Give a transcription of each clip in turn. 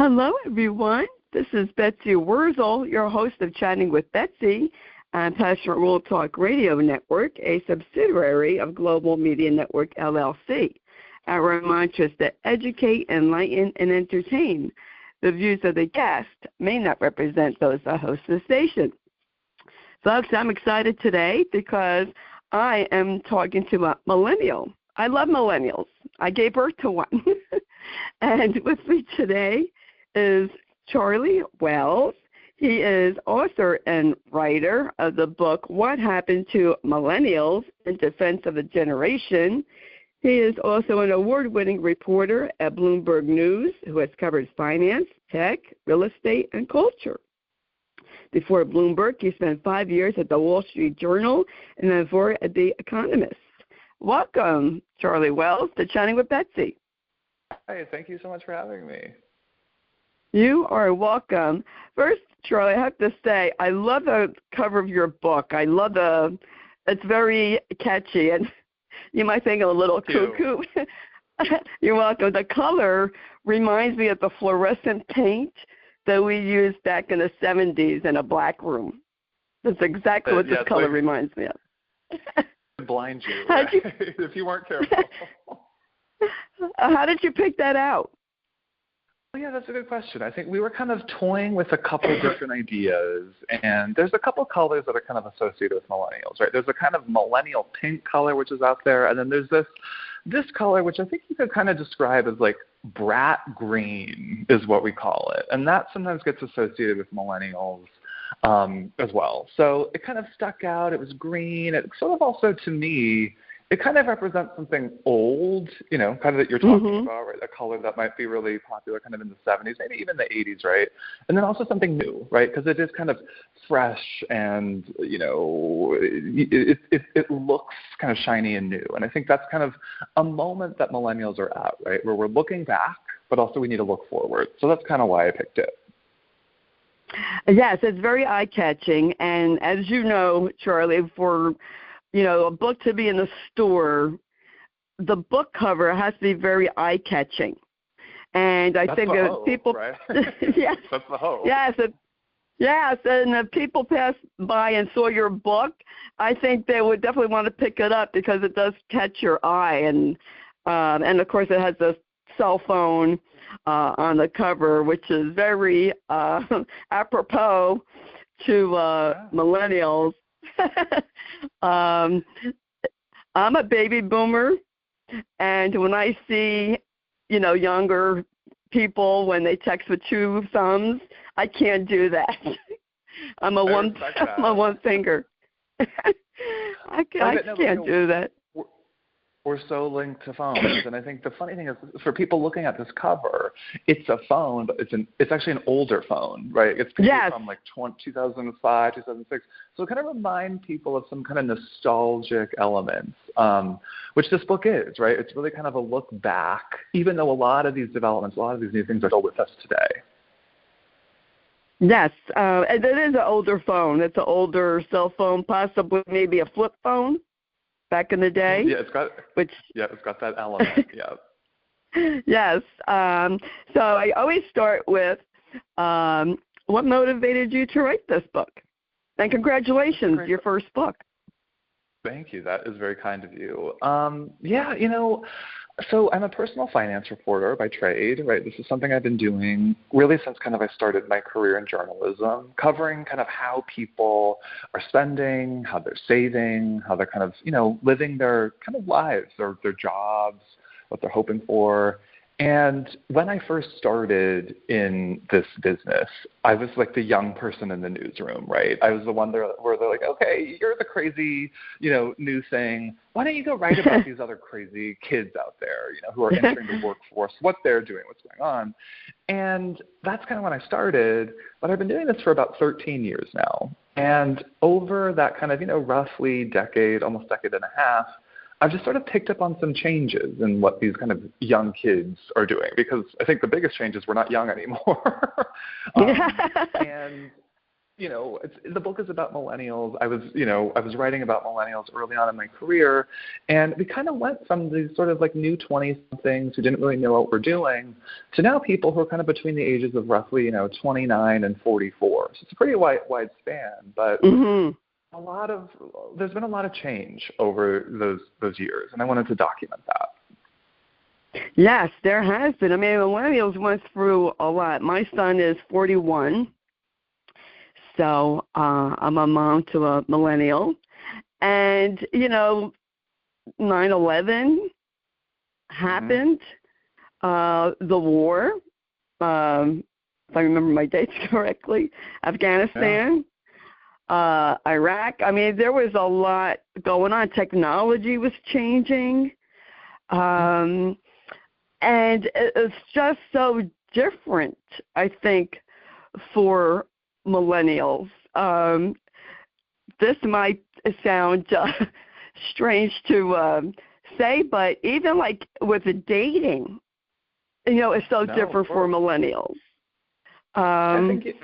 Hello, everyone. This is Betsy Wurzel, your host of Chatting with Betsy on Passionate World Talk Radio Network, a subsidiary of Global Media Network, LLC. Our mantra is to educate, enlighten, and entertain. The views of the guest may not represent those that host the station. Folks, I'm excited today because I am talking to a millennial. I love millennials. I gave birth to one. And with me today is Charlie Wells. He is author and writer of the book, What Happened to Millennials in Defense of a Generation. He is also an award-winning reporter at Bloomberg News who has covered finance, tech, real estate, and culture. Before Bloomberg, he spent 5 years at the Wall Street Journal and then 4 at The Economist. Welcome, Charlie Wells, to Chatting with Betsy. Hi, thank you so much for having me. You are welcome. First, Charlie, I have to say, I love the cover of your book. It's very catchy, and you might think I'm a little cuckoo. You're welcome. The color reminds me of the fluorescent paint that we used back in the 70s in a black room. That's exactly what this color reminds me of. Blind you, right? If you weren't careful. How did you pick that out? Well, yeah, that's a good question. I think we were kind of toying with a couple different ideas, and there's a couple colors that are kind of associated with millennials, right? There's a kind of millennial pink color, which is out there, and then there's this color, which I think you could kind of describe as like brat green is what we call it, and that sometimes gets associated with millennials as well. So it kind of stuck out. It was green. It sort of also, to me, it kind of represents something old, kind of that you're talking about, right? A color that might be really popular kind of in the 70s, maybe even the 80s, right? And then also something new, right? Because it is kind of fresh and, it looks kind of shiny and new. And I think that's kind of a moment that millennials are at, right? Where we're looking back, but also we need to look forward. So that's kind of why I picked it. Yes, it's very eye-catching. And as you know, Charlie, for a book to be in the store, the book cover has to be very eye-catching. And I think the that hope, people, right? yes, that's the hope. Yes, and if people pass by and saw your book, I think they would definitely want to pick it up because it does catch your eye, and of course it has a cell phone on the cover, which is very apropos to millennials. I'm a baby boomer, and when I see, younger people when they text with 2 thumbs, I can't do that. I'm a one finger. I can't do that. We're so linked to phones, and I think the funny thing is, for people looking at this cover, it's a phone, but it's actually an older phone, right? It's from like 2005, 2006. So it kind of remind people of some kind of nostalgic elements, which this book is, right? It's really kind of a look back, even though a lot of these developments, a lot of these new things are still with us today. Yes, and it is an older phone. It's an older cell phone, possibly maybe a flip phone. Back in the day? Yeah, it's got that element, yeah. Yes. So I always start with what motivated you to write this book? And congratulations, your first book. Thank you. That is very kind of you. So I'm a personal finance reporter by trade, right? This is something I've been doing really since kind of I started my career in journalism, covering kind of how people are spending, how they're saving, how they're kind of, living their kind of lives, their jobs, what they're hoping for. And when I first started in this business, I was like the young person in the newsroom, right? I was the one where they're like, okay, you're the crazy, new thing. Why don't you go write about these other crazy kids out there, who are entering the workforce, what they're doing, what's going on. And that's kind of when I started, but I've been doing this for about 13 years now. And over that kind of, roughly decade, almost decade and a half, I've just sort of picked up on some changes in what these kind of young kids are doing, because I think the biggest change is we're not young anymore. And the book is about millennials. I was writing about millennials early on in my career, and we kind of went from these sort of like new 20-somethings who didn't really know what we're doing to now people who are kind of between the ages of roughly, 29 and 44. So it's a pretty wide span, but there's been a lot of change over those years, and I wanted to document that. Yes, there has been. I mean, millennials went through a lot. My son is 41. So I'm a mom to a millennial. And, 9/11 happened, the war, if I remember my dates correctly, Afghanistan, Iraq. I mean, there was a lot going on. Technology was changing. And it's just so different, I think, for millennials. This might sound strange to say, but even like with the dating, it's so different for millennials. I think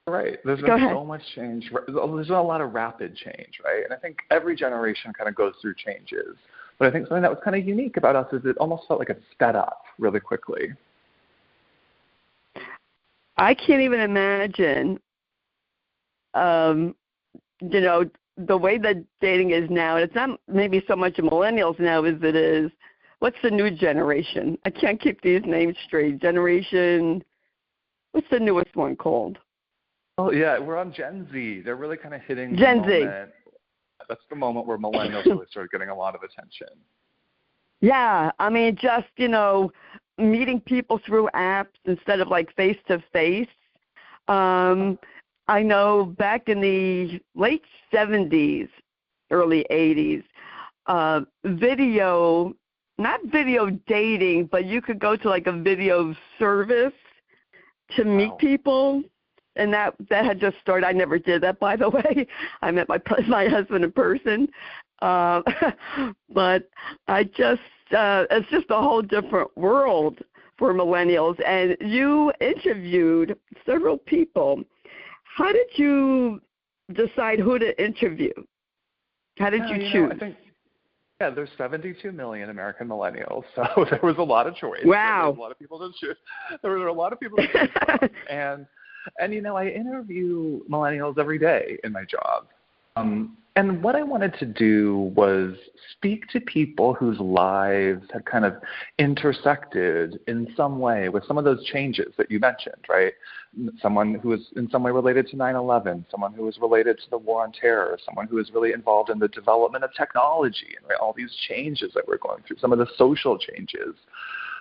right. There's been so much change. There's been a lot of rapid change, right? And I think every generation kind of goes through changes. But I think something that was kind of unique about us is it almost felt like it sped up really quickly. I can't even imagine, the way that dating is now. It's not maybe so much millennials now as it is, what's the new generation? I can't keep these names straight. What's the newest one called? Oh, yeah, we're on Gen Z. They're really kind of hitting Gen Z. That's the moment where millennials really started getting a lot of attention. Yeah, I mean, just, meeting people through apps instead of like face-to-face. I know back in the late 70s, early 80s, not video dating, but you could go to like a video service to meet people. And that had just started. I never did that, by the way. I met my husband in person. But it's just a whole different world for millennials. And you interviewed several people. How did you decide who to interview? How did you choose? I think, there's 72 million American millennials, so there was a lot of choice. Wow. There were a lot of people to choose. There were a lot of people to choose from. And I interview millennials every day in my job. And what I wanted to do was speak to people whose lives had kind of intersected in some way with some of those changes that you mentioned, right? Someone who was in some way related to 9/11, someone who was related to the war on terror, someone who was really involved in the development of technology and all these changes that we're going through, some of the social changes.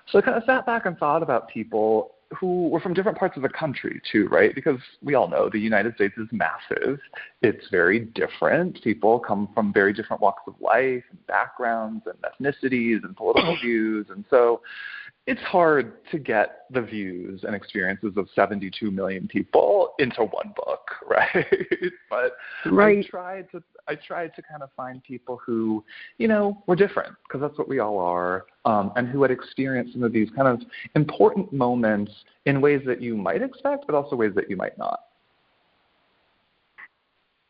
So I kind of sat back and thought about people who were from different parts of the country too, right? Because we all know the United States is massive. It's very different. People come from very different walks of life and backgrounds and ethnicities and political views. And so it's hard to get the views and experiences of 72 million people into one book, right? But I tried to kind of find people who, were different, because that's what we all are, and who had experienced some of these kind of important moments in ways that you might expect, but also ways that you might not.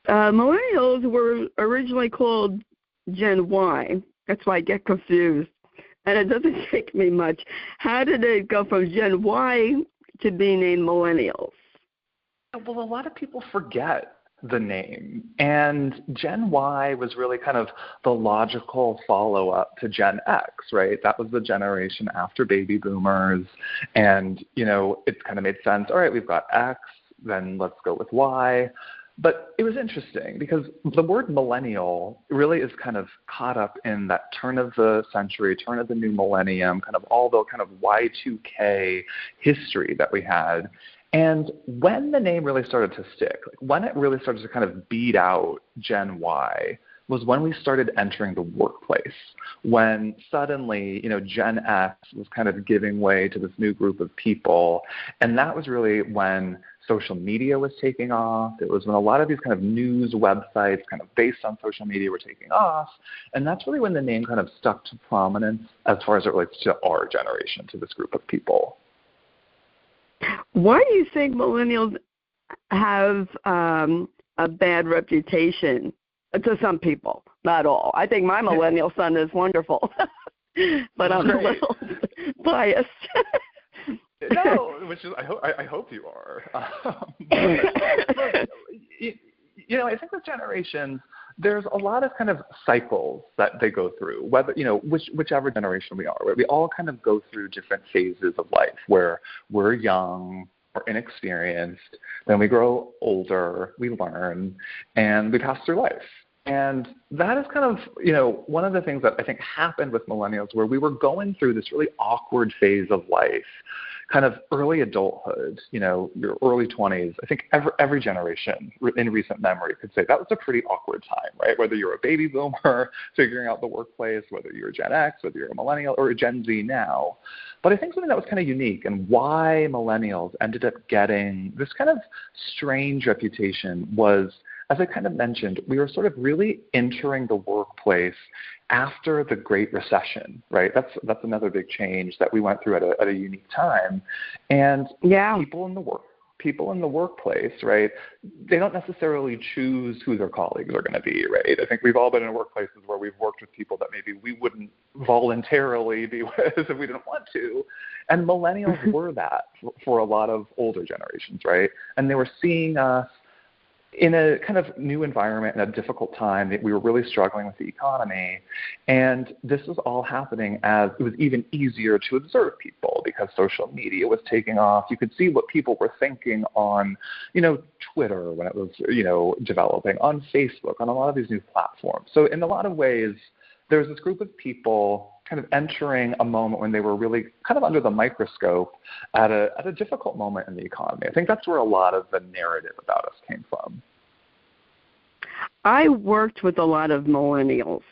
Millennials were originally called Gen Y. That's why I get confused. And it doesn't take me much. How did it go from Gen Y to being named Millennials? Well, a lot of people forget the name. And Gen Y was really kind of the logical follow-up to Gen X, right? That was the generation after baby boomers. And, it kind of made sense. All right, we've got X, then let's go with Y. But it was interesting because the word millennial really is kind of caught up in that turn of the century, turn of the new millennium, kind of all the kind of Y2K history that we had. And when the name really started to stick, like when it really started to kind of beat out Gen Y, was when we started entering the workplace, when suddenly, Gen X was kind of giving way to this new group of people. And that was really when social media was taking off. It was when a lot of these kind of news websites kind of based on social media were taking off. And that's really when the name kind of stuck to prominence as far as it relates to our generation, to this group of people. Why do you think millennials have a bad reputation to some people, not all. I think my millennial son is wonderful, but I'm a little biased. No, which is I hope you are. But, I think with generations, there's a lot of kind of cycles that they go through, whether, whichever generation we are, right? We all kind of go through different phases of life where we're young or inexperienced, then we grow older, we learn, and we pass through life. And that is kind of, one of the things that I think happened with millennials, where we were going through this really awkward phase of life, kind of early adulthood, your early 20s. I think every generation in recent memory could say that was a pretty awkward time, right? Whether you're a baby boomer figuring out the workplace, whether you're Gen X, whether you're a millennial or a Gen Z now. But I think something that was kind of unique and why millennials ended up getting this kind of strange reputation was, as I kind of mentioned, we were sort of really entering the workplace after the Great Recession, right? That's another big change that we went through at a unique time. And people in the workplace, right, they don't necessarily choose who their colleagues are going to be, right? I think we've all been in workplaces where we've worked with people that maybe we wouldn't voluntarily be with if we didn't want to. And millennials were that for a lot of older generations, right? And they were seeing us in a kind of new environment in a difficult time that we were really struggling with the economy. And this was all happening as it was even easier to observe people because social media was taking off. You could see what people were thinking on, Twitter when it was, developing, on Facebook, on a lot of these new platforms. So in a lot of ways, there was this group of people kind of entering a moment when they were really kind of under the microscope at a difficult moment in the economy. I think that's where a lot of the narrative about us came from. I worked with a lot of millennials,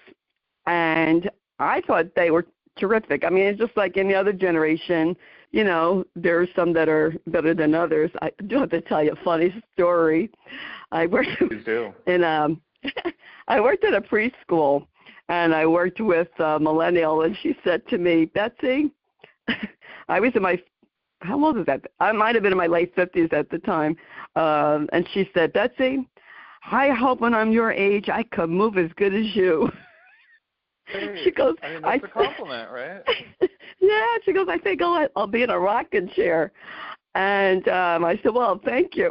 and I thought they were terrific. I mean, it's just like any other generation. There's some that are better than others. I do have to tell you a funny story. I worked I worked at a preschool, and I worked with a millennial, and she said to me, Betsy, I was in how old was that? I might have been in my late 50s at the time. And she said, Betsy, I hope when I'm your age I could move as good as you. Hey, she goes, that's a compliment, right? Yeah, she goes, I think I'll be in a rocking chair. And I said, well, thank you.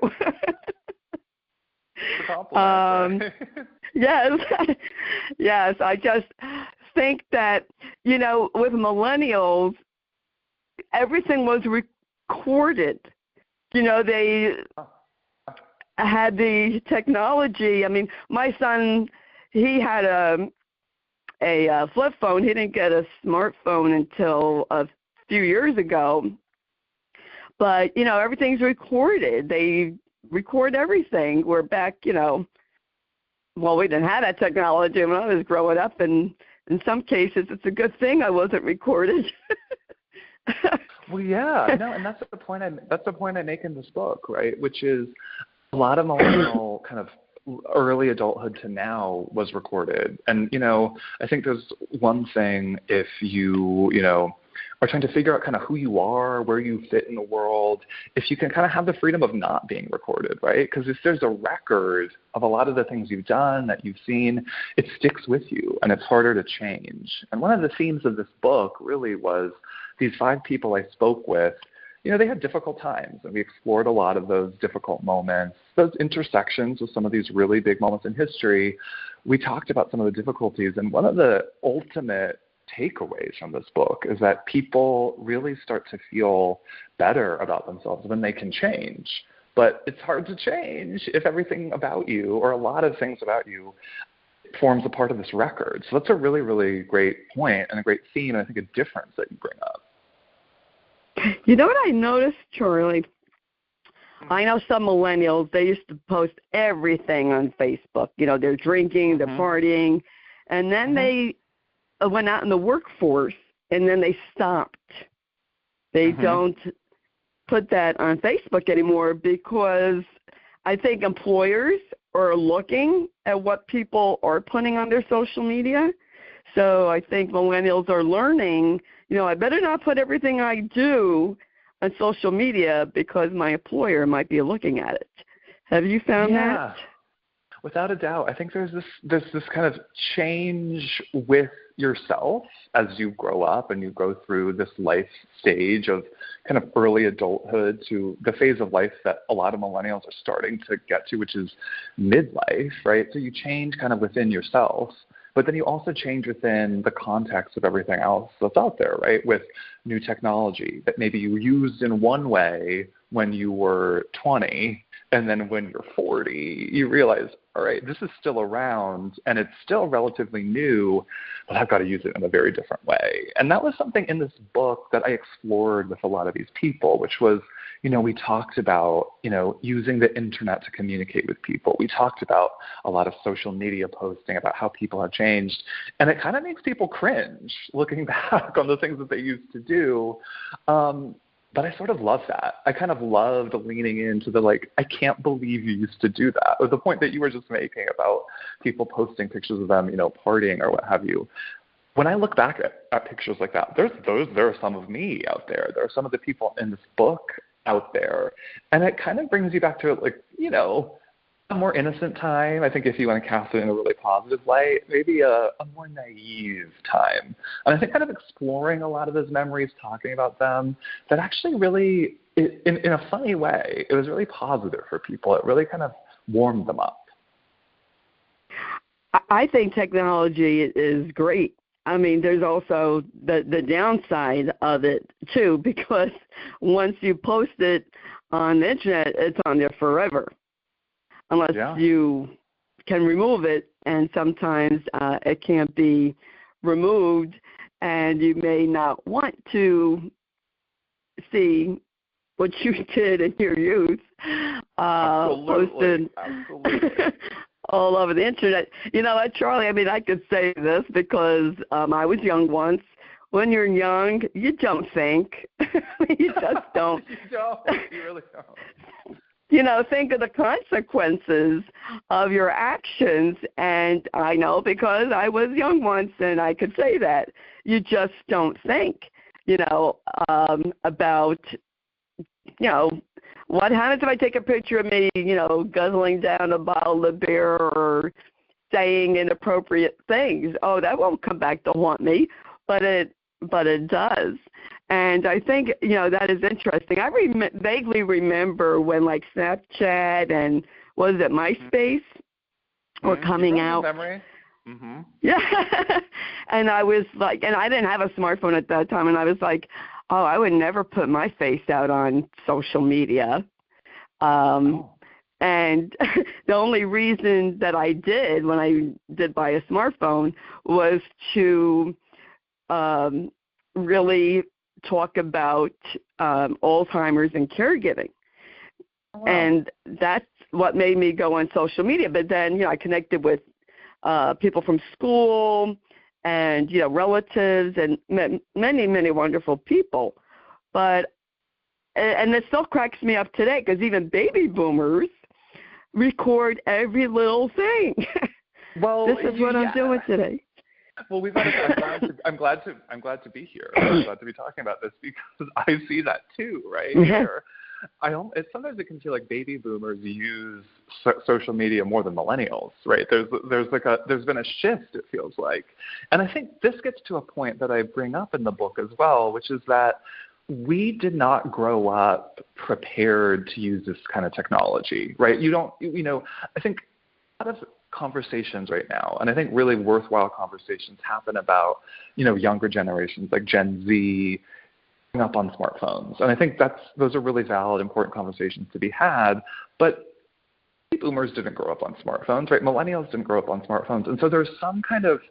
It's a compliment, right? Yes, I just think that, with millennials, everything was recorded. They had the technology. I mean, my son, he had a flip phone. He didn't get a smartphone until a few years ago. But, everything's recorded. They record everything. We're back, well, we didn't have that technology when I was growing up, and in some cases it's a good thing I wasn't recorded. Well, yeah, no, and that's the point I make in this book, right? Which is a lot of millennial kind of early adulthood to now was recorded, and I think there's one thing if you are trying to figure out kind of who you are, where you fit in the world, if you can kind of have the freedom of not being recorded, right? Because if there's a record of a lot of the things you've done, that you've seen, it sticks with you and it's harder to change. And one of the themes of this book really was these 5 people I spoke with, they had difficult times, and we explored a lot of those difficult moments, those intersections with some of these really big moments in history. We talked about some of the difficulties, and one of the ultimate takeaways from this book is that people really start to feel better about themselves when they can change. But it's hard to change if everything about you, or a lot of things about you, forms a part of this record. So that's a really, really great point and a great theme, and I think a difference that you bring up. You know what I noticed, Charlie? I know some millennials, they used to post everything on Facebook. They're drinking, they're partying, and then they went out in the workforce, and then they stopped. They don't put that on Facebook anymore because I think employers are looking at what people are putting on their social media. So I think millennials are learning, I better not put everything I do on social media because my employer might be looking at it. Have you found Yeah. that? Without a doubt. I think there's this kind of change with yourself as you grow up and you go through this life stage of kind of early adulthood to the phase of life that a lot of millennials are starting to get to, which is midlife, right? So you change kind of within yourself, but then you also change within the context of everything else that's out there, right? With new technology that maybe you used in one way when you were 20, and then when you're 40, you realize, all right, this is still around and it's still relatively new, but I've got to use it in a very different way. And that was something in this book that I explored with a lot of these people, which was, we talked about, using the internet to communicate with people. We talked about a lot of social media posting about how people have changed. And it kind of makes people cringe looking back on the things that they used to do. But I sort of love that. I kind of loved leaning into the, I can't believe you used to do that. Or the point that you were just making about people posting pictures of them, partying or what have you. When I look back at pictures like that, there are some of me out there. There are some of the people in this book out there. And it kind of brings you back to, a more innocent time. I think if you want to cast it in a really positive light, maybe a more naive time. And I think kind of exploring a lot of those memories, talking about them, that actually really, in a funny way, it was really positive for people. It really kind of warmed them up. I think technology is great. I mean, there's also the downside of it, too, because once you post it on the Internet, it's on there forever. Unless you can remove it, and sometimes it can't be removed, and you may not want to see what you did in your youth posted all over the Internet. You know what, Charlie, I could say this because I was young once. When you're young, you don't think. You just don't. You don't. You really don't. Think of the consequences of your actions. And I know because I was young once and I could say that. You just don't think, about, what happens if I take a picture of me, guzzling down a bottle of beer or saying inappropriate things. Oh, that won't come back to haunt me, but it does. And I think, that is interesting. I vaguely remember when, Snapchat and, was it MySpace, were coming out. Memory? Mm-hmm. Yeah. And I was and I didn't have a smartphone at that time, and I was like, oh, I would never put my face out on social media. And the only reason that I did when I did buy a smartphone was to really talk about Alzheimer's and caregiving. Oh, wow. And that's what made me go on social media. But then, I connected with people from school and, relatives and many, many wonderful people. And it still cracks me up today because even baby boomers record every little thing. Well, this is what I'm doing today. Well, I'm glad to be here. I'm glad to be talking about this because I see that too, right? Sometimes it can feel like baby boomers use social media more than millennials, right? There's been a shift, it feels like, and I think this gets to a point that I bring up in the book as well, which is that we did not grow up prepared to use this kind of technology, right? I think a lot of conversations right now, and I think really worthwhile conversations happen about, younger generations like Gen Z growing up on smartphones. And I think those are really valid, important conversations to be had. But boomers didn't grow up on smartphones, right? Millennials didn't grow up on smartphones. And so there's some kind of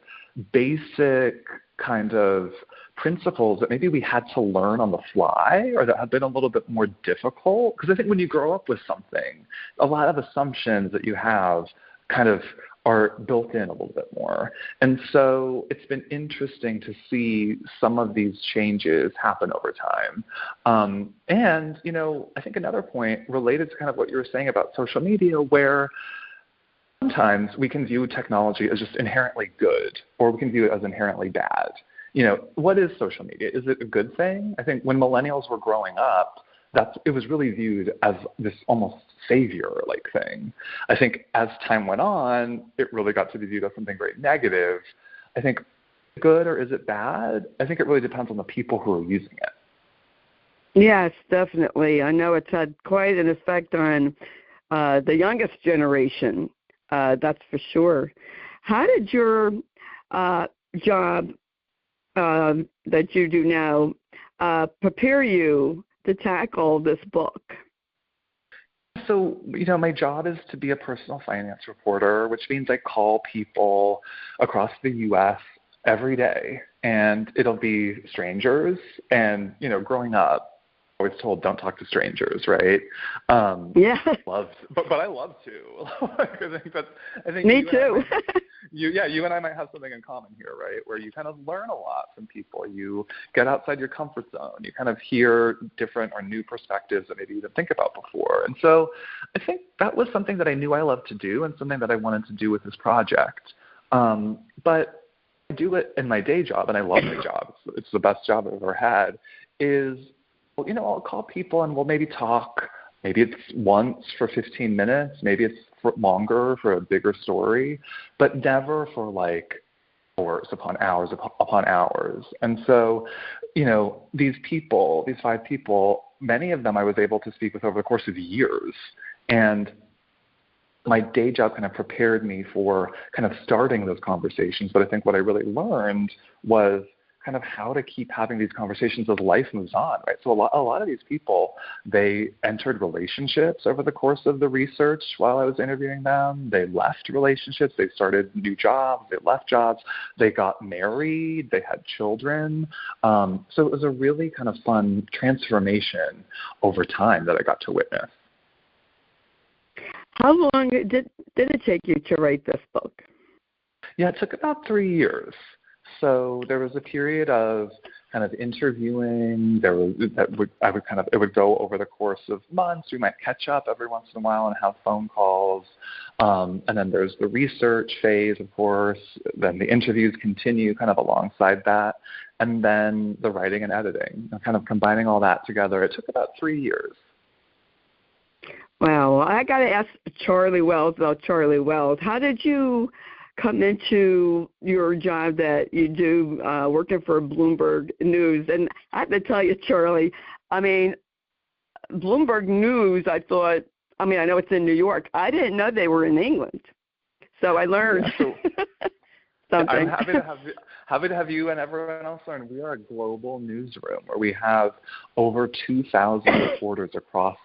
basic kind of principles that maybe we had to learn on the fly or that have been a little bit more difficult. Because I think when you grow up with something, a lot of assumptions that you have kind of are built in a little bit more. And so it's been interesting to see some of these changes happen over time. And, I think another point related to kind of what you were saying about social media, where sometimes we can view technology as just inherently good, or we can view it as inherently bad. What is social media? Is it a good thing? I think when millennials were growing up, it was really viewed as this almost savior-like thing. I think as time went on, it really got to be viewed as something very negative. I think good or is it bad? I think it really depends on the people who are using it. Yes, definitely. I know it's had quite an effect on the youngest generation, that's for sure. How did your job that you do now prepare you to tackle this book? So, my job is to be a personal finance reporter, which means I call people across the U.S. every day, and it'll be strangers. And, growing up, I was told don't talk to strangers, right? Yeah. But I love to. I think Me too. You and I might have something in common here, right? Where you kind of learn a lot from people. You get outside your comfort zone. You kind of hear different or new perspectives that maybe you didn't think about before. And so I think that was something that I knew I loved to do and something that I wanted to do with this project. But I do it in my day job, and I love my job. It's the best job I've ever had, is I'll call people and we'll maybe talk. Maybe it's once for 15 minutes. Maybe it's longer for a bigger story, but never for like hours upon hours upon hours. And so, these 5 people, many of them I was able to speak with over the course of years. And my day job kind of prepared me for kind of starting those conversations. But I think what I really learned was kind of how to keep having these conversations as life moves on, right? So a lot of these people, they entered relationships over the course of the research while I was interviewing them. They left relationships. They started new jobs. They left jobs. They got married. They had children. So it was a really kind of fun transformation over time that I got to witness. How long did it take you to write this book? Yeah, it took about 3 years. So there was a period of kind of interviewing. It would go over the course of months. We might catch up every once in a while and have phone calls. And then there's the research phase, of course. Then the interviews continue kind of alongside that. And then the writing and editing, kind of combining all that together. It took about 3 years. Wow. I got to ask Charlie Wells about Charlie Wells. How did you come into your job that you do working for Bloomberg News? And I have to tell you, Charlie, Bloomberg News, I know it's in New York. I didn't know they were in England. So I learned something. I'm happy to have you and everyone else learn. We are a global newsroom where we have over 2,000 reporters across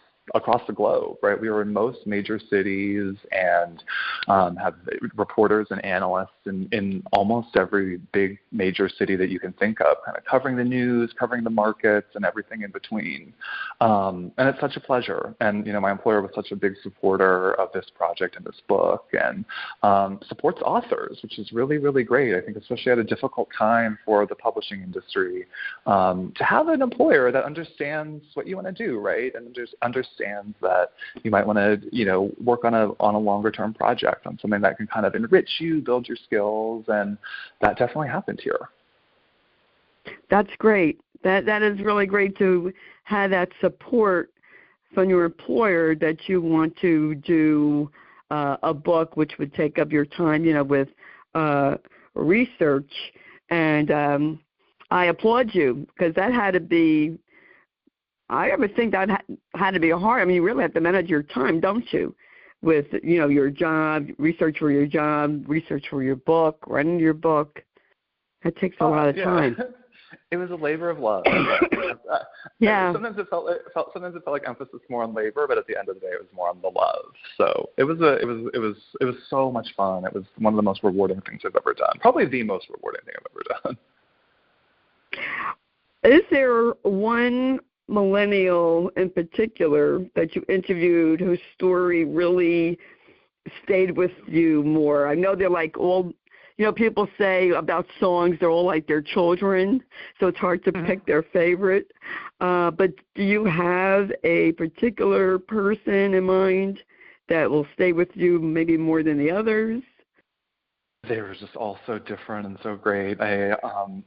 the globe, right? We are in most major cities and have reporters and analysts in almost every big major city that you can think of, kind of covering the news, covering the markets, and everything in between. And it's such a pleasure. And, my employer was such a big supporter of this project and this book, and supports authors, which is really, really great. I think especially at a difficult time for the publishing industry, to have an employer that understands what you want to do, right? And understands that you might want to, work on a longer-term project, on something that can kind of enrich you, build your skills, and that definitely happened here. That's great. That is really great to have that support from your employer that you want to do a book which would take up your time, with research. And I applaud you because that had to be. I ever think that had to be hard. You really have to manage your time, don't you? With, your job, research for your job, research for your book, writing your book. That takes a lot of time. It was a labor of love. Yeah. Sometimes it felt like emphasis more on labor, but at the end of the day, it was more on the love. So it was so much fun. It was one of the most rewarding things I've ever done. Probably the most rewarding thing I've ever done. Is there one millennial in particular that you interviewed whose story really stayed with you more? I know they're like all, people say about songs, they're all like their children, so it's hard to pick their favorite. But do you have a particular person in mind that will stay with you maybe more than the others? They were just all so different and so great. I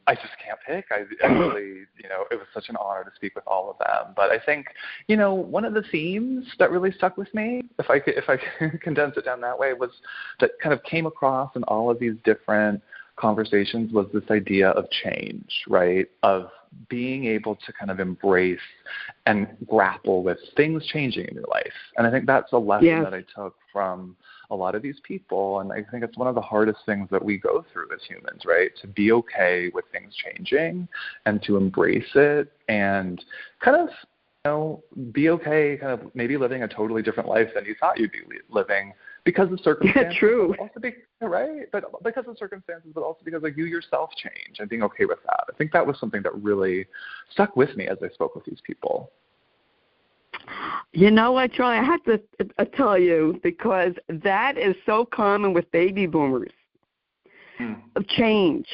just can't pick. I really, it was such an honor to speak with all of them. But I think, one of the themes that really stuck with me, if I could condense it down that way, was that kind of came across in all of these different conversations was this idea of change, right? Of being able to kind of embrace and grapple with things changing in your life. And I think that's a lesson that I took from a lot of these people. And I think it's one of the hardest things that we go through as humans, right? To be okay with things changing and to embrace it and kind of, be okay kind of maybe living a totally different life than you thought you'd be living because of circumstances. True. Also right? But because of circumstances, but also because you yourself change and being okay with that. I think that was something that really stuck with me as I spoke with these people. You know what, Charlie? I have to tell you, because that is so common with baby boomers. Change.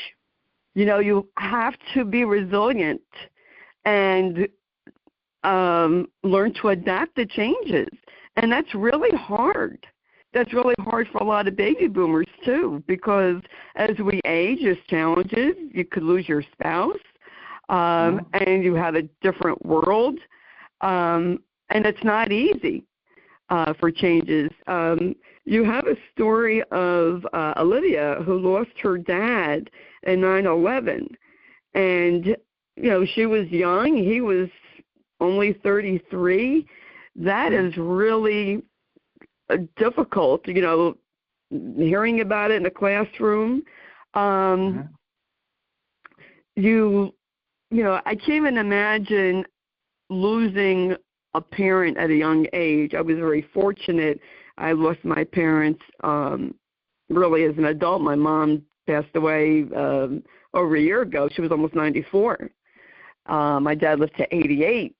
You have to be resilient and learn to adapt to changes. And that's really hard. That's really hard for a lot of baby boomers, too, because as we age, there's challenges. You could lose your spouse, and you have a different world. And it's not easy for changes. You have a story of Olivia, who lost her dad in 9/11. And, she was young. He was only 33. That is really difficult, hearing about it in the classroom. I can't even imagine losing a parent at a young age. I was very fortunate. I lost my parents really as an adult. My mom passed away over a year ago. She was almost 94. My dad lived to 88.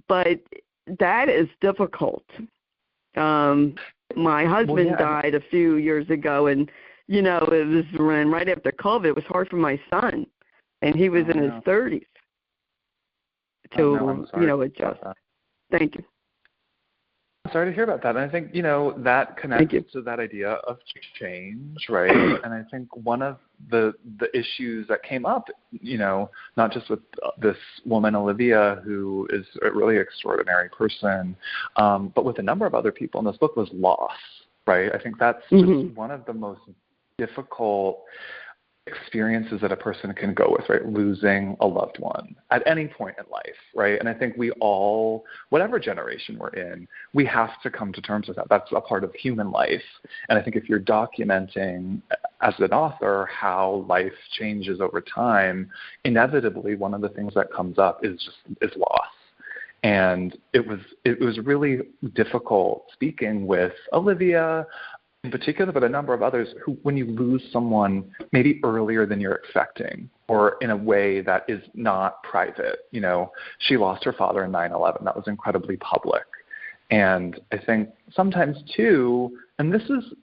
But that is difficult. My husband died a few years ago, and, it was right after COVID. It was hard for my son, and he was in his 30s to, adjust. Thank you. Sorry to hear about that. And I think, that connects to that idea of change, right? And I think one of the issues that came up, not just with this woman, Olivia, who is a really extraordinary person, but with a number of other people in this book, was loss, right? I think that's just one of the most difficult experiences that a person can go with, right? Losing a loved one at any point in life, right? And I think we all, whatever generation we're in, we have to come to terms with that. That's a part of human life. And I think if you're documenting as an author how life changes over time, inevitably one of the things that comes up is loss. And it was really difficult speaking with Olivia in particular, but a number of others who, when you lose someone maybe earlier than you're expecting or in a way that is not private, she lost her father in 9/11. That was incredibly public. And I think sometimes too, and this is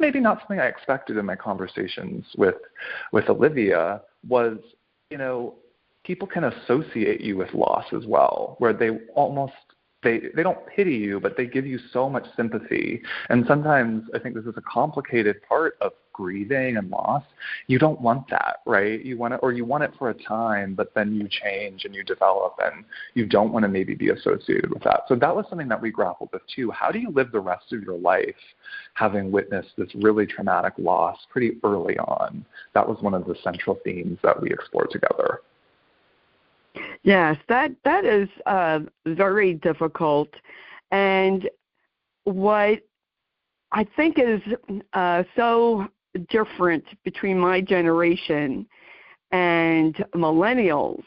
maybe not something I expected in my conversations with Olivia, was, people can associate you with loss as well, where they almost they don't pity you, but they give you so much sympathy. And sometimes I think this is a complicated part of grieving and loss. You don't want that, right? You want it for a time, but then you change and you develop, and you don't want to maybe be associated with that. So that was something that we grappled with too. How do you live the rest of your life having witnessed this really traumatic loss pretty early on? That was one of the central themes that we explored together. Yes, that is very difficult. And what I think is so different between my generation and millennials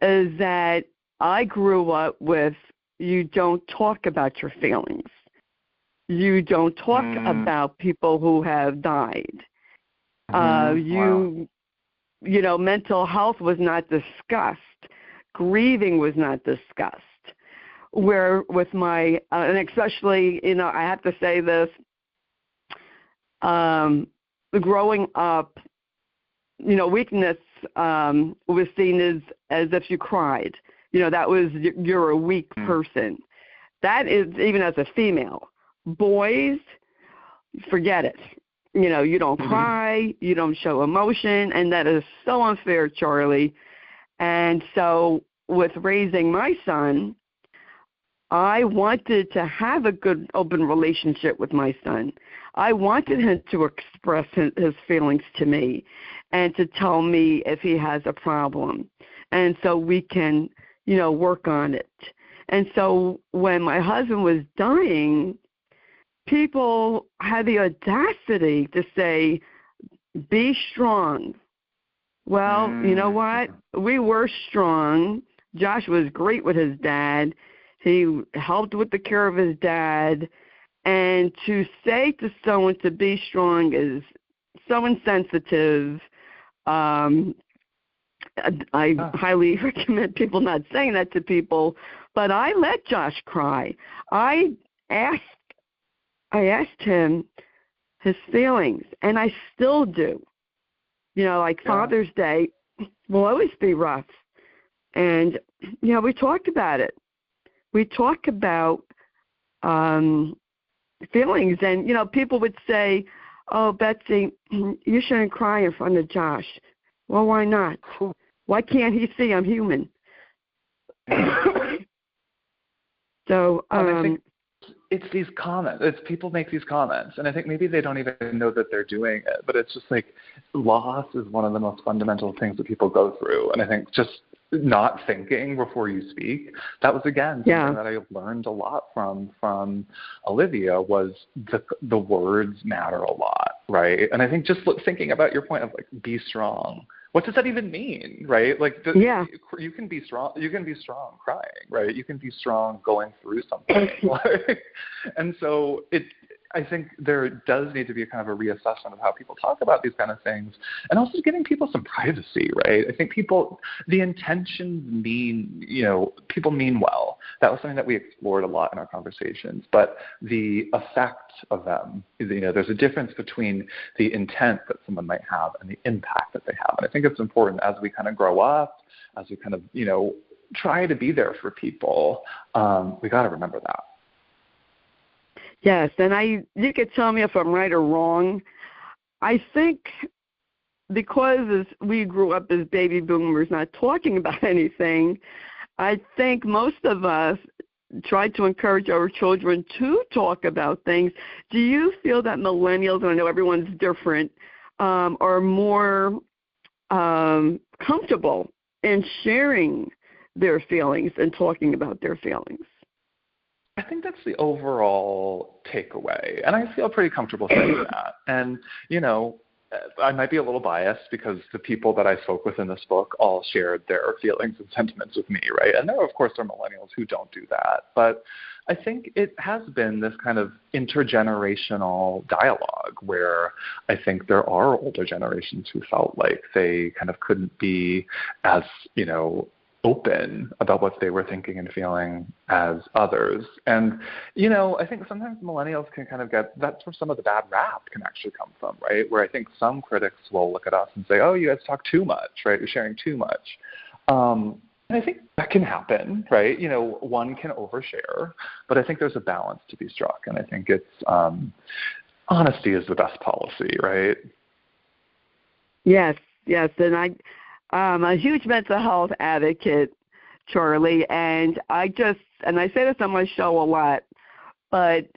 is that I grew up with, you don't talk about your feelings. You don't talk about people who have died. Mental health was not discussed. Grieving was not discussed. Where with my, and especially, I have to say this, growing up, weakness was seen as if you cried. That was, you're a weak person. That is even as a female. Boys, forget it. you don't cry, you don't show emotion, and that is so unfair, Charlie. And so with raising my son, I wanted to have a good, open relationship with my son. I wanted him to express his feelings to me and to tell me if he has a problem. And so we can, work on it. And so when my husband was dying, people had the audacity to say, be strong. Well, you know what? We were strong. Josh was great with his dad. He helped with the care of his dad. And to say to someone to be strong is so insensitive. I highly recommend people not saying that to people. But I let Josh cry. I asked him his feelings, and I still do. Father's Day will always be rough. And, we talked about it. We talk about feelings. And, people would say, oh, Betsy, you shouldn't cry in front of Josh. Well, why not? Why can't he see I'm human? So I think it's these comments. It's people make these comments, and I think maybe they don't even know that they're doing it, but it's just like loss is one of the most fundamental things that people go through. And I think just not thinking before you speak, that was, again, something that I learned a lot from Olivia, was the words matter a lot, right? And I think just thinking about your point of, like, be strong. What does that even mean, right? Like, you can be strong. You can be strong crying, right? You can be strong going through something. And so I think there does need to be a kind of a reassessment of how people talk about these kind of things, and also giving people some privacy, right? I think the intentions mean, people mean well. That was something that we explored a lot in our conversations, but the effect of them, there's a difference between the intent that someone might have and the impact that they have. And I think it's important as we kind of grow up, as we kind of, try to be there for people, we got to remember that. Yes, and you could tell me if I'm right or wrong. I think because we grew up as baby boomers not talking about anything, I think most of us try to encourage our children to talk about things. Do you feel that millennials, and I know everyone's different, are more comfortable in sharing their feelings and talking about their feelings? I think that's the overall takeaway, and I feel pretty comfortable saying that. And, I might be a little biased because the people that I spoke with in this book all shared their feelings and sentiments with me, right? And there, of course, are millennials who don't do that. But I think it has been this kind of intergenerational dialogue where I think there are older generations who felt like they kind of couldn't be as, open about what they were thinking and feeling as others. And, I think sometimes millennials can kind of that's where some of the bad rap can actually come from, right? Where I think some critics will look at us and say, oh, you guys talk too much, right? You're sharing too much. And I think that can happen, right? One can overshare, but I think there's a balance to be struck. And I think it's honesty is the best policy, right? Yes. And I'm a huge mental health advocate, Charlie, and I say this on my show a lot, but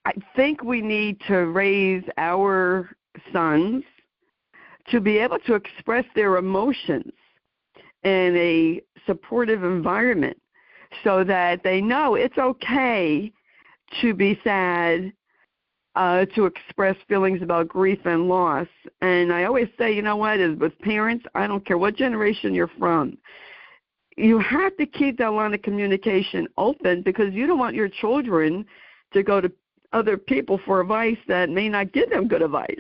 I think we need to raise our sons to be able to express their emotions in a supportive environment so that they know it's okay to be sad, to express feelings about grief and loss. And I always say, with parents, I don't care what generation you're from, you have to keep that line of communication open because you don't want your children to go to other people for advice that may not give them good advice.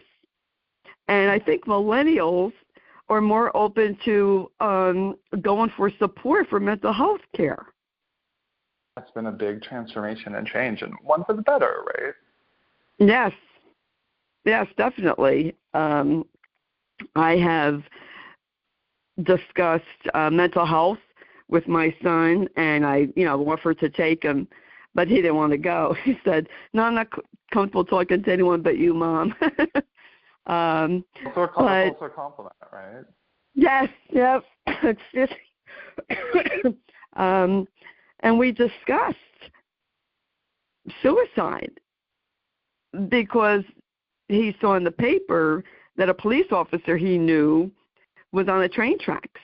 And I think millennials are more open to going for support for mental health care. That's been a big transformation and change, and one for the better, right? Yes, definitely. I have discussed mental health with my son, and I, offered to take him, but he didn't want to go. He said, no, I'm not comfortable talking to anyone but you, Mom. So it's also a compliment, right? Yes, yep. It's just, and we discussed suicide because he saw in the paper that a police officer he knew was on the train tracks.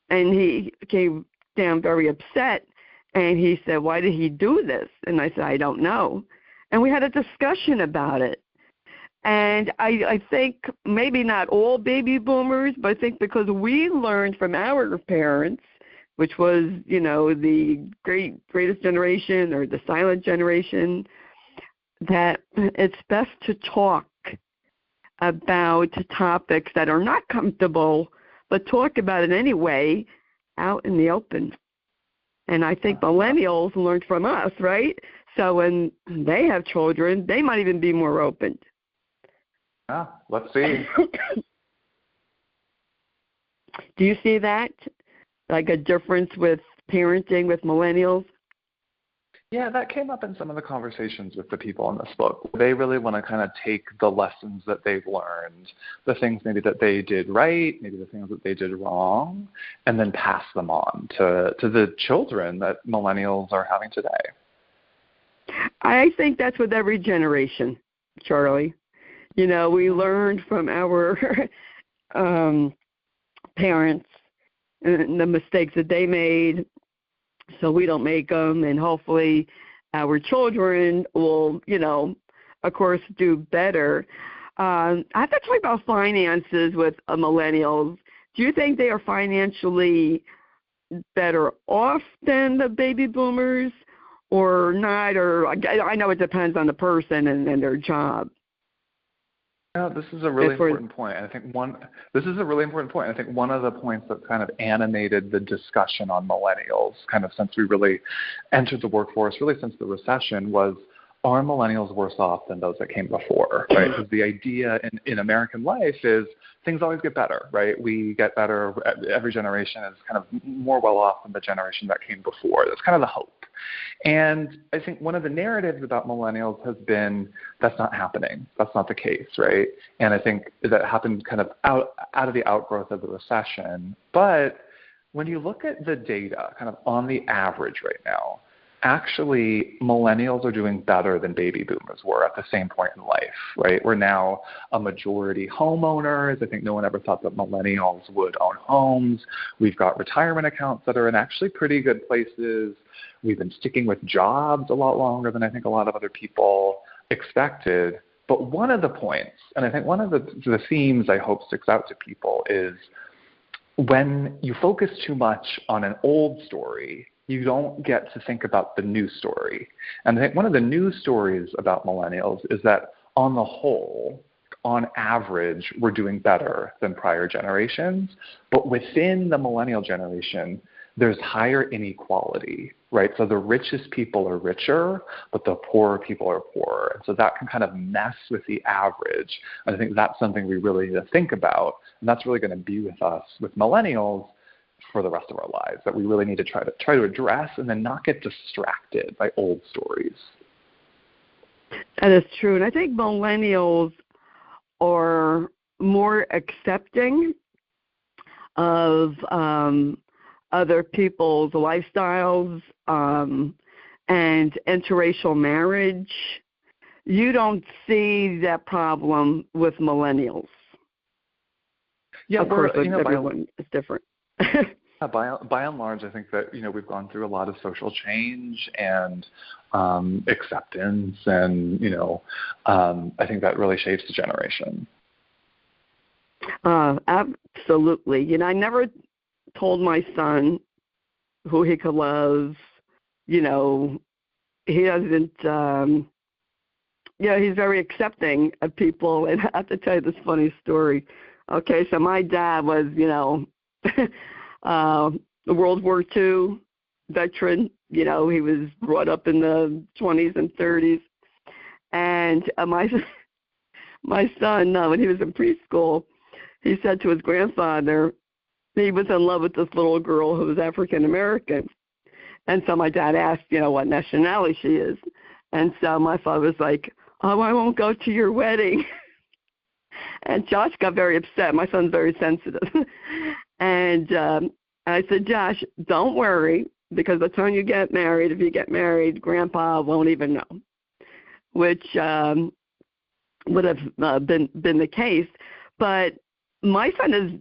And he came down very upset, and he said, "Why did he do this?" And I said, "I don't know." And we had a discussion about it. And I think maybe not all baby boomers, but I think because we learned from our parents, which was, the greatest generation or the silent generation, that it's best to talk about topics that are not comfortable, but talk about it anyway out in the open. And I think millennials learned from us, right? So when they have children, they might even be more open. Yeah, let's see. Do you see that? Like a difference with parenting with millennials? Yeah, that came up in some of the conversations with the people in this book. They really want to kind of take the lessons that they've learned, the things maybe that they did right, maybe the things that they did wrong, and then pass them on to the children that millennials are having today. I think that's with every generation, Charlie. We learned from our parents and the mistakes that they made, so we don't make them, and hopefully our children will, of course, do better. I have to talk about finances with millennials. Do you think they are financially better off than the baby boomers or not? Or I know it depends on the person and their job. No, this is a really important point. And I think one of the points that kind of animated the discussion on millennials, kind of since we really entered the workforce, really since the recession, was, are millennials worse off than those that came before, right? Because the idea in American life is things always get better, right? We get better. Every generation is kind of more well off than the generation that came before. That's kind of the hope. And I think one of the narratives about millennials has been that's not happening. That's not the case, right? And I think that happened kind of out of the outgrowth of the recession. But when you look at the data kind of on the average right now, actually, millennials are doing better than baby boomers were at the same point in life, right? We're now a majority homeowners. I think no one ever thought that millennials would own homes. We've got retirement accounts that are in actually pretty good places. We've been sticking with jobs a lot longer than I think a lot of other people expected. But one of the points, and I think one of the themes I hope sticks out to people is when you focus too much on an old story, you don't get to think about the new story. And I think one of the news stories about millennials is that on the whole, on average, we're doing better than prior generations. But within the millennial generation, there's higher inequality, right? So the richest people are richer, but the poorer people are poorer. And so that can kind of mess with the average. And I think that's something we really need to think about. And that's really going to be with us, with millennials, for the rest of our lives, that we really need to try to address and then not get distracted by old stories. That is true. And I think millennials are more accepting of other people's lifestyles and interracial marriage. You don't see that problem with millennials. Yeah, of course, everyone is different. By and large, I think that we've gone through a lot of social change and acceptance, and I think that really shapes the generation. Absolutely. I never told my son who he could love. He doesn't. He's very accepting of people. And I have to tell you this funny story. Okay, so my dad was, the World War II veteran. He was brought up in the 20s and 30s. And my son, when he was in preschool, he said to his grandfather, he was in love with this little girl who was African American. And so my dad asked, what nationality she is. And so my father was like, "Oh, I won't go to your wedding." And Josh got very upset. My son's very sensitive. And I said, Josh, don't worry, because by the time you get married, if you get married, Grandpa won't even know, which would have been the case. But my son is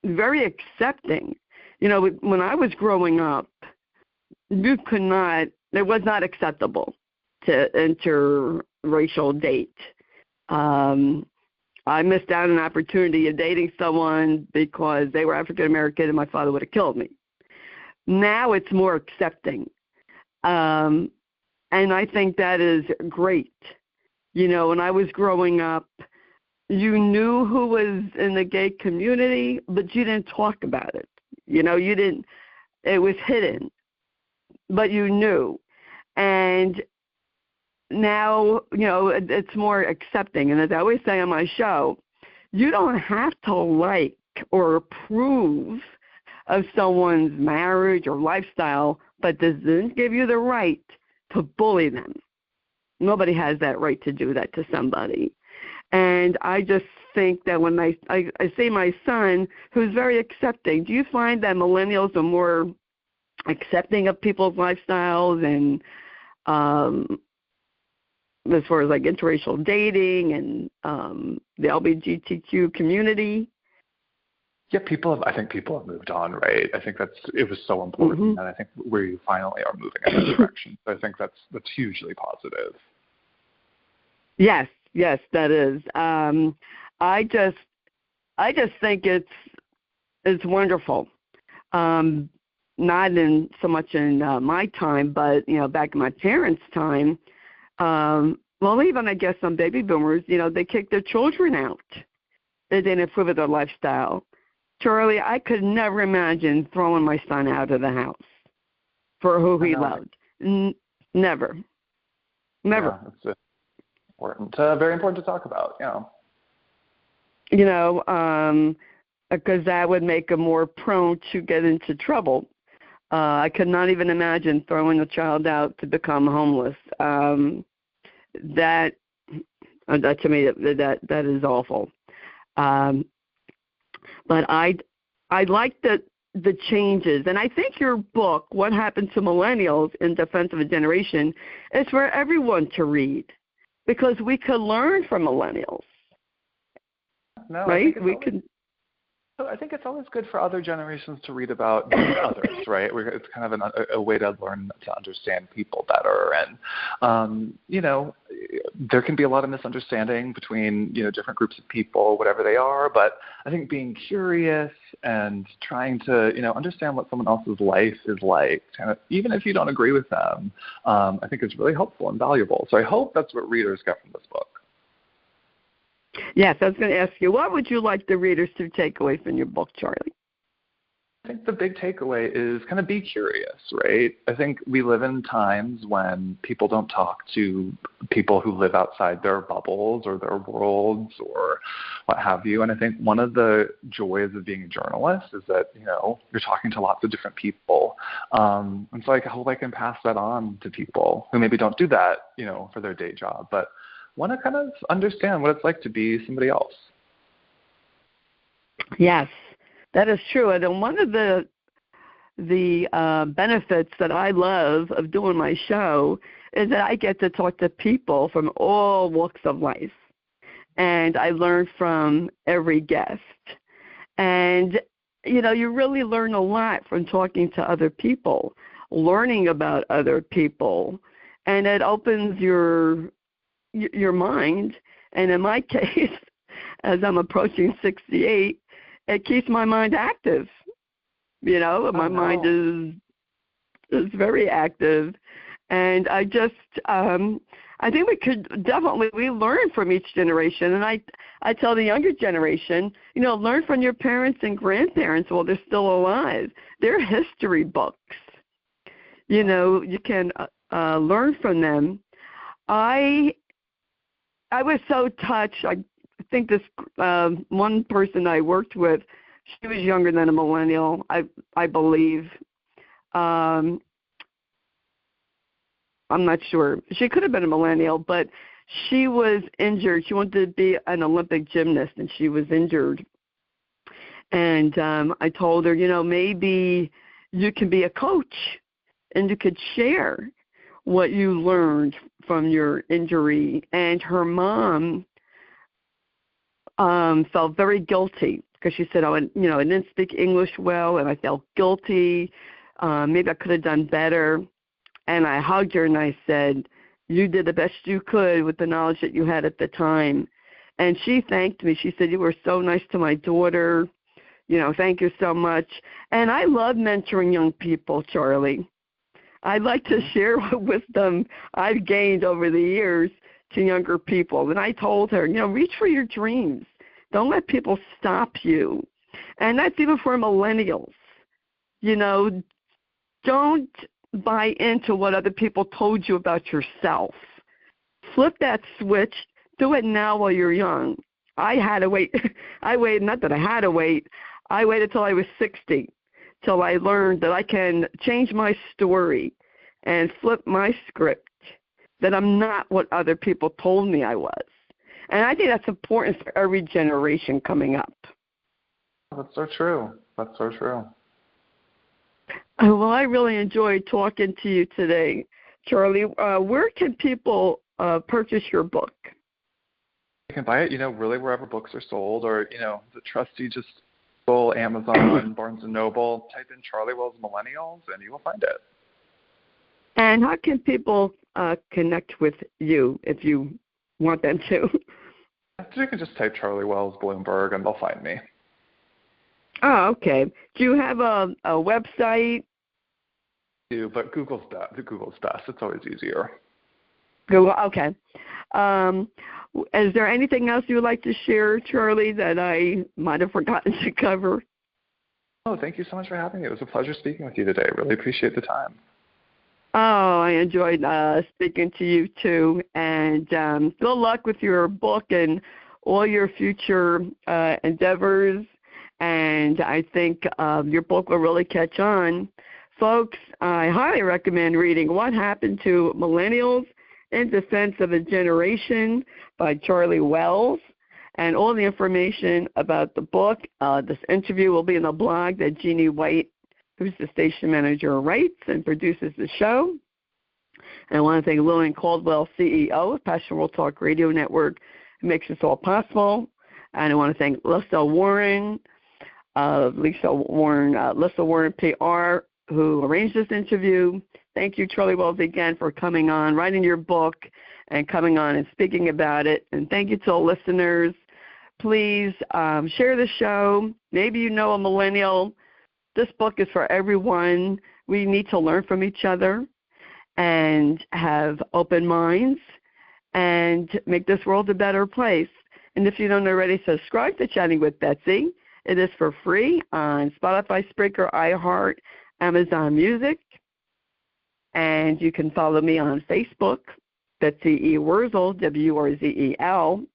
very accepting. You know, when I was growing up, it was not acceptable to interracial date. I missed out on an opportunity of dating someone because they were African American and my father would have killed me. Now it's more accepting. And I think that is great. You know, when I was growing up, you knew who was in the gay community, but you didn't talk about it. You know, it was hidden, but you knew. And now, you know, it's more accepting. And as I always say on my show, you don't have to like or approve of someone's marriage or lifestyle, but this doesn't give you the right to bully them. Nobody has that right to do that to somebody. And I just think that when I see my son, who's very accepting, do you find that millennials are more accepting of people's lifestyles and as far as like interracial dating and the LGBTQ community? Yeah, I think people have moved on, right? I think it was so important, and I think we finally are moving in that direction. So I think that's hugely positive. Yes, that is. I just think it's wonderful. Not in so much in my time, but you know, back in my parents' time. Well, even I guess some baby boomers, you know, they kicked their children out. They didn't approve of their lifestyle. Charlie, I could never imagine throwing my son out of the house for who he loved. Never. Yeah, it's important. Very important to talk about. Yeah. You know, because that would make him more prone to get into trouble. I could not even imagine throwing a child out to become homeless. That to me, that is awful. But I like the changes, and I think your book, What Happened to Millennials in Defense of a Generation, is for everyone to read, because we could learn from millennials. No, right? I think it's always good for other generations to read about others, right? It's kind of a way to learn to understand people better. And, you know, there can be a lot of misunderstanding between, you know, different groups of people, whatever they are. But I think being curious and trying to, you know, understand what someone else's life is like, kind of, even if you don't agree with them, I think is really helpful and valuable. So I hope that's what readers get from this book. Yes, I was going to ask you, what would you like the readers to take away from your book, Charlie? I think the big takeaway is kind of be curious, right? I think we live in times when people don't talk to people who live outside their bubbles or their worlds or what have you. And I think one of the joys of being a journalist is that, you know, you're talking to lots of different people. And so I hope I can pass that on to people who maybe don't do that, you know, for their day job, but want to kind of understand what it's like to be somebody else. Yes, that is true. And one of the benefits that I love of doing my show is that I get to talk to people from all walks of life, and I learn from every guest. And, you know, you really learn a lot from talking to other people, learning about other people, and it opens your mind. And in my case, as I'm approaching 68, it keeps my mind active. You know, my mind is very active. And I just, I think we learn from each generation. And I tell the younger generation, you know, learn from your parents and grandparents while they're still alive. They're history books. You know, you can learn from them. I was so touched. I think this one person I worked with, she was younger than a millennial, I believe. I'm not sure. She could have been a millennial, but she was injured. She wanted to be an Olympic gymnast, and she was injured. And I told her, maybe you can be a coach and you could share what you learned from your injury. And her mom felt very guilty because she said, I didn't speak English well, and I felt guilty. Maybe I could have done better. And I hugged her and I said, you did the best you could with the knowledge that you had at the time. And she thanked me. She said, you were so nice to my daughter. Thank you so much. And I love mentoring young people, Charlie. I'd like to share what wisdom I've gained over the years to younger people. And I told her, reach for your dreams. Don't let people stop you. And that's even for millennials. Don't buy into what other people told you about yourself. Flip that switch. Do it now while you're young. I had to wait. Not that I had to wait. I waited till I was 60, till I learned that I can change my story and flip my script, that I'm not what other people told me I was. And I think that's important for every generation coming up. That's so true. That's so true. Well, I really enjoyed talking to you today, Charlie. Where can people purchase your book? You can buy it, really wherever books are sold, or, the trusty just Google, Amazon, Barnes & Noble, type in Charlie Wells Millennials, and you will find it. And how can people connect with you if you want them to? You can just type Charlie Wells Bloomberg, and they'll find me. Oh, okay. Do you have a website? I do, but Google's best. It's always easier. Google, okay. Is there anything else you would like to share, Charlie, that I might have forgotten to cover? Oh, thank you so much for having me. It was a pleasure speaking with you today. Really appreciate the time. Oh, I enjoyed speaking to you, too. And good luck with your book and all your future endeavors. And I think your book will really catch on. Folks, I highly recommend reading What Happened to Millennials in Defense of a Generation by Charlie Wells. And all the information about the book, this interview will be in the blog that Jeannie White, who's the station manager, writes and produces the show. And I want to thank Lillian Caldwell, CEO of Passion World Talk Radio Network, who makes this all possible. And I want to thank Lisa Warren, PR, who arranged this interview. Thank you, Charlie Wells, again for coming on, writing your book, and coming on and speaking about it. And thank you to all listeners. Please share the show. Maybe you know a millennial. This book is for everyone. We need to learn from each other and have open minds and make this world a better place. And if you don't already, subscribe to Chatting with Betsy. It is for free on Spotify, Spreaker, iHeart, Amazon Music. And you can follow me on Facebook, Betsy E. Wurzel, Wurzel.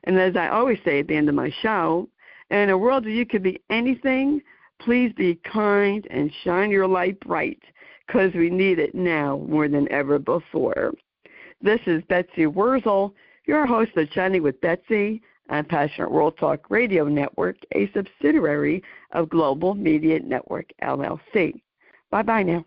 And as I always say at the end of my show, in a world where you could be anything, please be kind and shine your light bright, because we need it now more than ever before. This is Betsy Wurzel, your host of Chatting with Betsy on Passionate World Talk Radio Network, a subsidiary of Global Media Network, LLC. Bye-bye now.